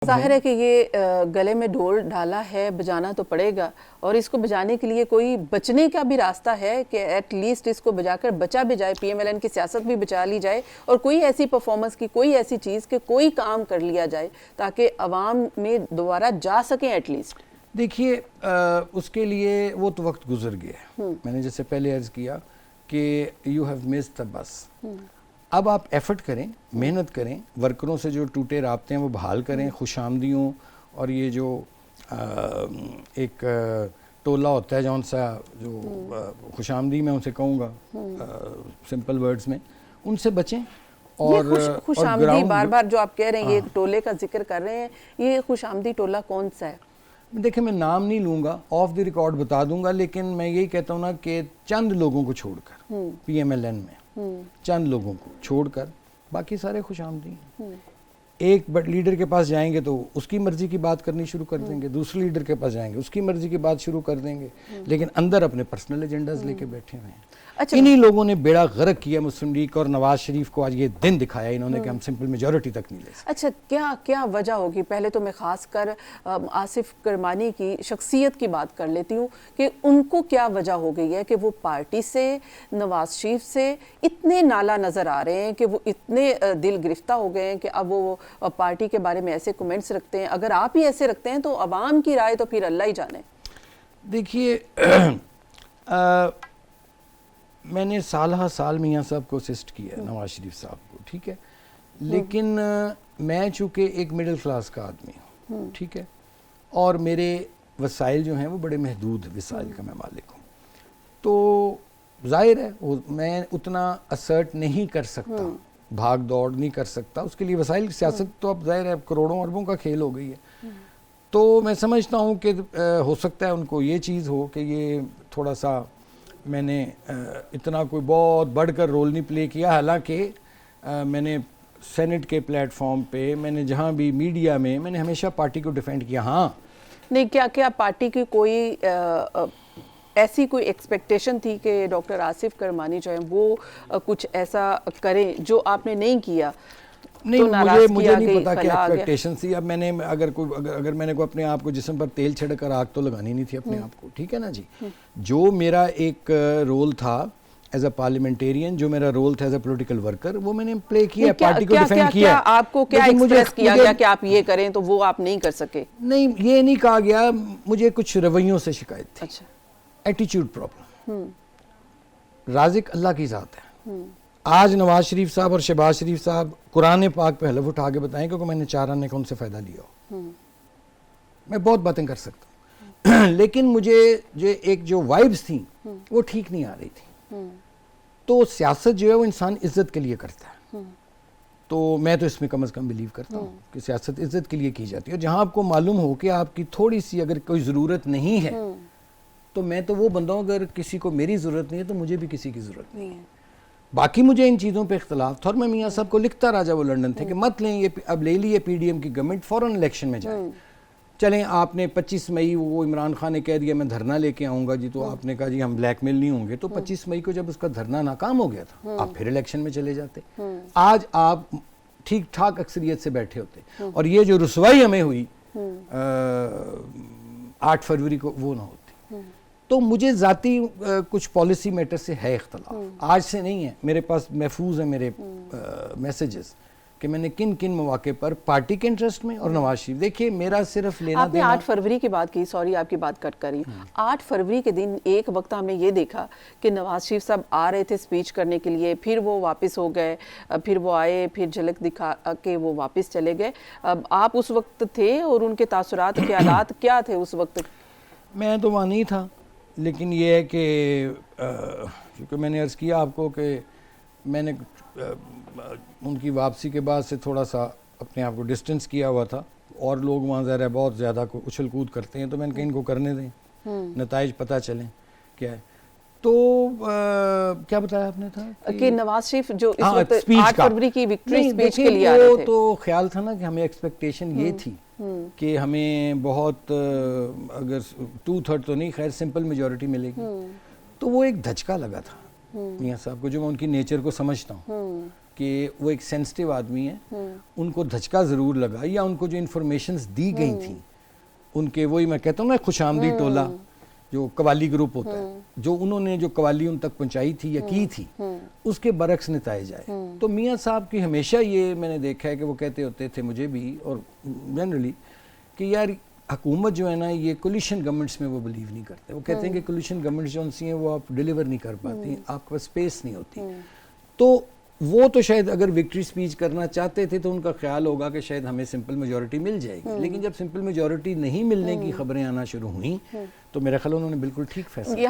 ظاہر ہے کہ یہ گلے میں ڈھول ڈالا ہے، بجانا تو پڑے گا، اور اس کو بجانے کے لیے کوئی بچنے کا بھی راستہ ہے کہ ایٹ لیسٹ اس کو بجا کر بچا بھی جائے، پی ایم ایل این کی سیاست بھی بچا لی جائے، اور کوئی ایسی پرفارمنس کی کوئی ایسی چیز کہ کوئی کام کر لیا جائے تاکہ عوام میں دوبارہ جا سکیں ایٹ لیسٹ۔ دیکھیے اس کے لیے وہ تو وقت گزر گیا ہے، میں نے جیسے پہلے عرض کیا کہ یو ہیو مسڈ دا بس۔ اب آپ ایفرٹ کریں، محنت کریں، ورکروں سے جو ٹوٹے رابطے ہیں وہ بحال کریں، خوش آمدیوں اور یہ جو ایک ٹولہ ہوتا ہے جون سا جو خوش آمدی میں ان سے کہوں گا سمپل ورڈز میں، ان سے بچیں۔ اور خوش آمدی بار بار جو آپ کہہ رہے ہیں، یہ ٹولے کا ذکر کر رہے ہیں، یہ خوش آمدی ٹولہ کون سا ہے؟ دیکھیں میں نام نہیں لوں گا، آف دی ریکارڈ بتا دوں گا، لیکن میں یہی کہتا ہوں نا کہ چند لوگوں کو چھوڑ کر پی ایم ایل این میں چند لوگوں کو چھوڑ کر باقی سارے خوش آمدی ہیں۔ ایک لیڈر کے پاس جائیں گے تو اس کی مرضی کی بات کرنی شروع کر دیں گے، دوسرے لیڈر کے پاس جائیں گے اس کی مرضی کی بات شروع کر دیں گے، لیکن اندر اپنے پرسنل ایجنڈاز لے کے بیٹھے ہوئے ہیں۔ انہی لوگوں نے بیڑا غرق کیا مسلم لیگ اور نواز شریف کو آج یہ دن دکھایا انہوں نے کہ ہم سمپل میجورٹی تک نہیں لے سکتے۔ اچھا، کیا وجہ ہوگی؟ پہلے تو میں خاص کر آصف کرمانی کی شخصیت کی بات کر لیتی ہوں کہ ان کو کیا وجہ ہو گئی ہے کہ وہ پارٹی سے، نواز شریف سے اتنے نالا نظر آ رہے ہیں کہ وہ اتنے دل گرفتہ ہو گئے ہیں کہ اب وہ پارٹی کے بارے میں ایسے کمنٹس رکھتے ہیں۔ اگر آپ ہی ایسے رکھتے ہیں تو عوام کی رائے تو پھر اللہ ہی جانے۔ دیکھیے میں نے سالہ سال میاں صاحب کو اسسٹ کیا ہے، نواز شریف صاحب کو، ٹھیک ہے، لیکن میں چونکہ ایک مڈل کلاس کا آدمی ہوں، ٹھیک ہے، اور میرے وسائل جو ہیں وہ بڑے محدود وسائل کا میں مالک ہوں، تو ظاہر ہے میں اتنا اسرٹ نہیں کر سکتا، بھاگ دوڑ نہیں کر سکتا، اس کے لیے وسائل، سیاست تو اب ظاہر ہے کروڑوں اربوں کا کھیل ہو گئی ہے، تو میں سمجھتا ہوں کہ ہو سکتا ہے ان کو یہ چیز ہو کہ یہ تھوڑا سا میں نے اتنا کوئی بہت بڑھ کر رول نہیں پلے کیا، حالانکہ میں نے سینٹ کے پلیٹ فارم پہ، میں نے جہاں بھی میڈیا میں، میں نے ہمیشہ پارٹی کو ڈیفینڈ کیا۔ ہاں نہیں، کیا پارٹی کی کوئی ایسی کوئی ایکسپیکٹیشن تھی کہ ڈاکٹر آصف کرمانی جو ہیں وہ کچھ ایسا کریں جو آپ نے نہیں کیا؟ نہیں، مجھے نہیں پتا کیا ایکسپیکٹیشن تھی۔ اب میں نے اگر میں نے کو اپنے آپ کو جسم پر تیل چھڑک کر آگ تو لگانی نہیں تھی اپنے آپ کو، ٹھیک ہے نا جی۔ جو میرا ایک رول تھا ایز اے پارلیمنٹیرین، جو میرا رول تھا ایز اے پولیٹیکل ورکر، وہ میں نے پلے کیا، پارٹی کو ڈیفینڈ کیا۔ آپ کو کیا ایکسپریس کیا گیا کہ آپ یہ کریں تو وہ آپ نہیں کر سکے؟ نہیں، یہ نہیں کہا گیا، مجھے کچھ رویوں سے شکایت تھی، ایٹیچیوڈ پرابلم۔ رازق اللہ کی ذات ہے۔ آج نواز شریف صاحب اور شہباز شریف صاحب قرآن پاک پہ حلف اٹھا کے بتائیں کیونکہ میں نے 4 آنے کا ان سے فائدہ لیا ہو، میں بہت باتیں کر سکتا ہوں، لیکن مجھے جو وائبز تھیں وہ ٹھیک نہیں آ رہی تھی۔ تو سیاست جو ہے وہ انسان عزت کے لیے کرتا ہے، تو میں تو اس میں کم از کم بلیو کرتا ہوں کہ سیاست عزت کے لیے کی جاتی ہے، اور جہاں آپ کو معلوم ہو کہ آپ کی تھوڑی سی اگر کوئی ضرورت نہیں ہے تو میں تو وہ بندہ ہوں، اگر کسی کو میری ضرورت نہیں ہے تو مجھے بھی کسی کی ضرورت نہیں ہے۔ باقی مجھے ان چیزوں پہ اختلاف تھا، اور میں میاں صاحب کو لکھتا رہا جب وہ لنڈن تھے کہ مت لیں، یہ اب لے لی ہے پی ڈی ایم کی گورنمنٹ، فوراً الیکشن میں جائیں۔ چلیں آپ نے 25 مئی وہ عمران خان نے کہہ دیا میں دھرنا لے کے آؤں گا جی، تو آپ نے کہا جی ہم بلیک میل نہیں ہوں گے، تو 25 مئی کو جب اس کا دھرنا ناکام ہو گیا تھا آپ پھر الیکشن میں چلے جاتے، آج آپ ٹھیک ٹھاک اکثریت سے بیٹھے ہوتے، اور یہ جو رسوائی ہمیں ہوئی 8 فروری کو وہ نہ ہوتی۔ تو مجھے ذاتی کچھ پالیسی میٹر سے ہے اختلاف، آج سے نہیں ہے، میرے پاس محفوظ ہیں میرے میسیجز کہ میں نے کن کن مواقع پر پارٹی کے انٹرسٹ میں اور نواز شریف، دیکھیے میرا صرف لینا آپ نے 8 فروری کی بات کی، سوری آپ کی بات کٹ کری، 8 فروری کے دن ایک وقت ہم نے یہ دیکھا کہ نواز شریف صاحب آ رہے تھے سپیچ کرنے کے لیے، پھر وہ واپس ہو گئے، پھر وہ آئے، پھر جھلک دکھا کے وہ واپس چلے گئے۔ آپ اس وقت تھے اور ان کے تاثرات، خیالات کیا تھے اس وقت؟ میں تو وہاں نہیں تھا، لیکن یہ ہے کہ کیونکہ میں نے عرض کیا آپ کو کہ میں نے ان کی واپسی کے بعد سے تھوڑا سا اپنے آپ کو ڈسٹنس کیا ہوا تھا، اور لوگ وہاں ظاہر ہے بہت زیادہ اچھل کود کرتے ہیں، تو میں نے کہا ان کو کرنے دیں، نتائج پتہ چلیں کیا ہے۔ تو کیا بتایا آپ نے تھا کہ نواز شریف جو اس وقت 8 فروری کی وکٹری سپیچ کے لیے آ رہے رہے تھے، تو خیال تھا نا کہ ہمیں ایکسپیکٹیشن یہ تھی کہ ہمیں بہت اگر 2/3 تو نہیں، خیر سمپل میجورٹی ملے گی، تو وہ ایک دھچکا لگا تھا میاں صاحب کو، جو میں ان کی نیچر کو سمجھتا ہوں کہ وہ ایک سینسٹیو آدمی ہیں, ان کو دھچکا ضرور لگا, یا ان کو جو انفارمیشنز دی گئی تھیں ان کے, وہی میں کہتا ہوں نا خوش آمدید ٹولہ جو قوالی گروپ ہوتا ہے, جو انہوں نے جو قوالی ان تک پہنچائی تھی یا کی تھی, اس کے برعکس نتائج آئے. تو میاں صاحب کی ہمیشہ یہ میں نے دیکھا ہے کہ وہ کہتے ہوتے تھے مجھے بھی اور جنرلی کہ یار حکومت جو ہے نا یہ کولیشن گورنمنٹس میں وہ بلیو نہیں کرتے. وہ کہتے ہیں کہ کولیشن گورنمنٹس جو سی ہیں وہ آپ ڈیلیور نہیں کر پاتی, آپ کے پاس اسپیس نہیں ہوتی. تو وہ تو شاید اگر وکٹری سپیچ کرنا چاہتے تھے تو ان کا خیال ہوگا کہ شاید ہمیں سمپل میجورٹی مل جائے گی, لیکن جب سمپل میجورٹی نہیں ملنے کی خبریں آنا شروع ہوئیں تو میرا خیال انہوں نے بالکل ٹھیک فیصلہ